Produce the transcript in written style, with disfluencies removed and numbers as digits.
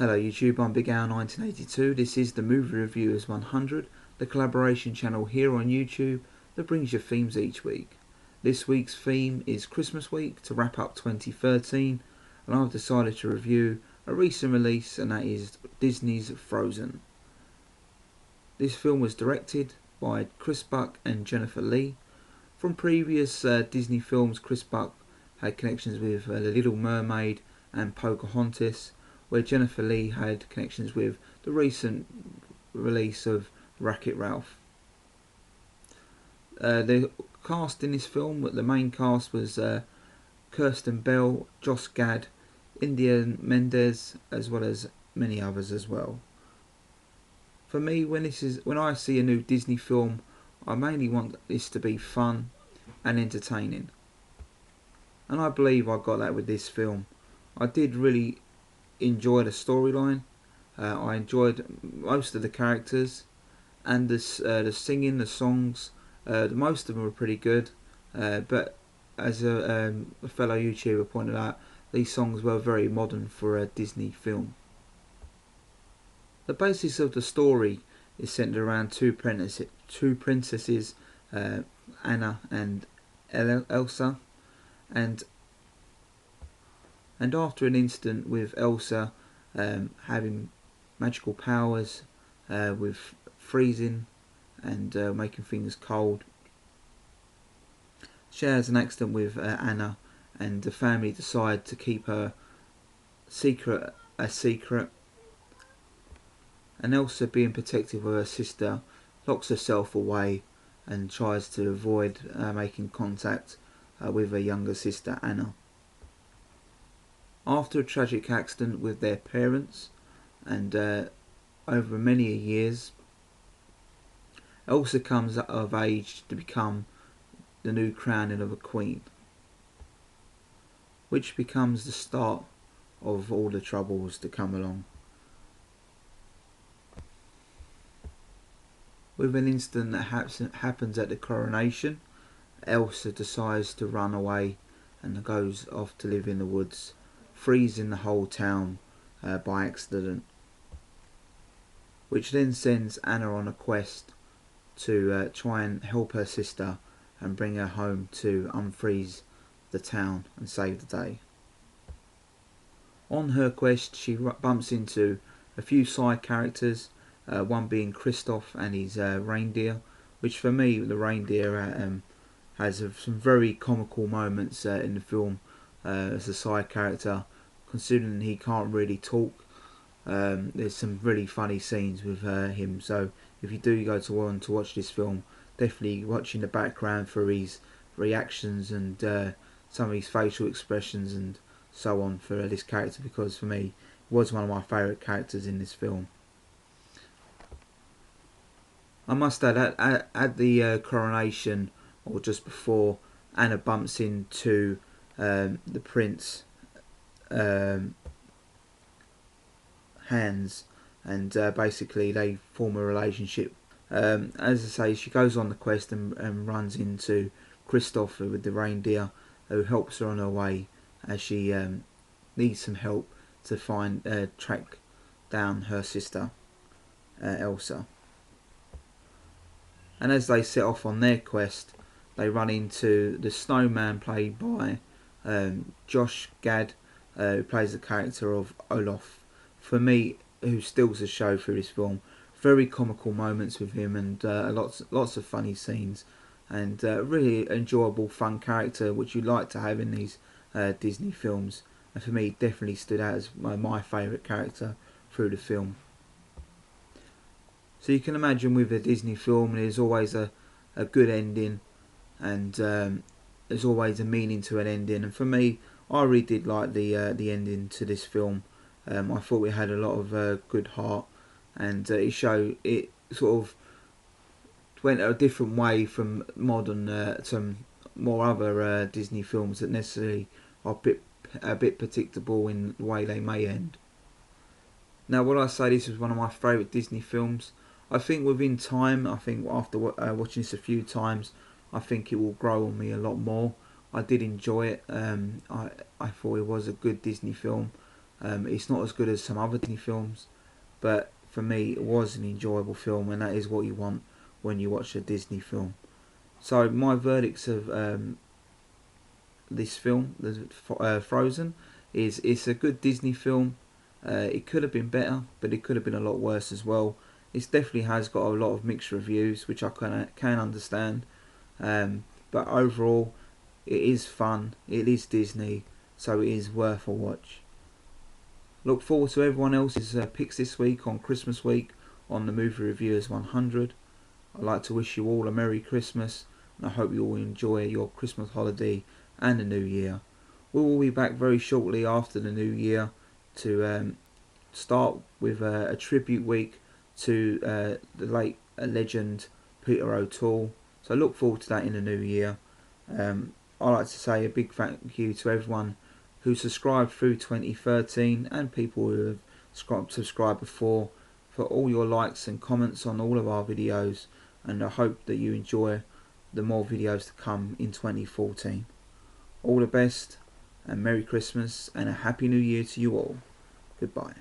Hello YouTube, I'm Big Al 1982. This is the Movie Reviewers 100, the collaboration channel here on YouTube that brings you themes each week. This week's theme is Christmas week to wrap up 2013, and I've decided to review a recent release, and that is Disney's Frozen. This film was directed by Chris Buck and Jennifer Lee. From previous Disney films, Chris Buck had connections with The Little Mermaid and Pocahontas, where Jennifer Lee had connections with the recent release of Wreck-It Ralph. The cast in this film, the main cast was Kirsten Bell, Josh Gad, India Mendes, as well as many others as well. For me, when I see a new Disney film, I mainly want this to be fun and entertaining. And I believe I got that with this film. I did really enjoy the storyline. I enjoyed most of the characters, and the singing, the songs. Most of them were pretty good, but as a fellow YouTuber pointed out, these songs were very modern for a Disney film. The basis of the story is centered around two princesses, Anna and Elsa, and after an incident with Elsa having magical powers with freezing and making things cold, she has an accident with Anna, and the family decide to keep her secret a secret. And Elsa, being protective of her sister, locks herself away and tries to avoid making contact with her younger sister Anna. After a tragic accident with their parents, and over many years, Elsa comes of age to become the new crowning of a queen, which becomes the start of all the troubles to come along. With an incident that happens at the coronation, Elsa decides to run away and goes off to live in the woods, freezing the whole town by accident, which then sends Anna on a quest to try and help her sister and bring her home to unfreeze the town and save the day. On her quest, she bumps into a few side characters, one being Kristoff and his reindeer, which for me, the reindeer has some very comical moments in the film as a side character, considering he can't really talk. There's some really funny scenes with him, so if you do go to watch this film, definitely watch in the background for his reactions and some of his facial expressions and so on for this character, because for me he was one of my favourite characters in this film. I must add, at the coronation, or just before, Anna bumps into the prince Hans, and basically they form a relationship. As I say, she goes on the quest and runs into Kristoff with the reindeer, who helps her on her way as she needs some help to track down her sister Elsa. And as they set off on their quest, they run into the snowman played by Josh Gad, who plays the character of Olaf. For me, who steals the show through this film. Very comical moments with him, and lots of funny scenes, and really enjoyable, fun character which you like to have in these Disney films. And for me, definitely stood out as my favourite character through the film. So you can imagine with a Disney film, there's always a good ending, and there's always a meaning to an ending. And for me, I really did like the ending to this film. I thought it had a lot of good heart, and it sort of went a different way from modern some more other Disney films that necessarily are a bit predictable in the way they may end. Now, would I say this was one of my favourite Disney films? I think within time, after watching this a few times, I think it will grow on me a lot more. I did enjoy it. I thought it was a good Disney film. It's not as good as some other Disney films, but for me it was an enjoyable film, and that is what you want when you watch a Disney film. So my verdicts of this film, Frozen, is it's a good Disney film. It could have been better, but it could have been a lot worse as well. It definitely has got a lot of mixed reviews, which I can understand. But overall, it is fun. It is Disney, so it is worth a watch. Look forward to everyone else's picks this week on Christmas week on the Movie Reviewers 100. I'd like to wish you all a Merry Christmas, and I hope you all enjoy your Christmas holiday and the New Year. We will be back very shortly after the New Year to start with a tribute week to the late legend Peter O'Toole. So look forward to that in the new year. I'd like to say a big thank you to everyone who subscribed through 2013 and people who have subscribed before, for all your likes and comments on all of our videos, and I hope that you enjoy the more videos to come in 2014. All the best, and Merry Christmas and a Happy New Year to you all. Goodbye.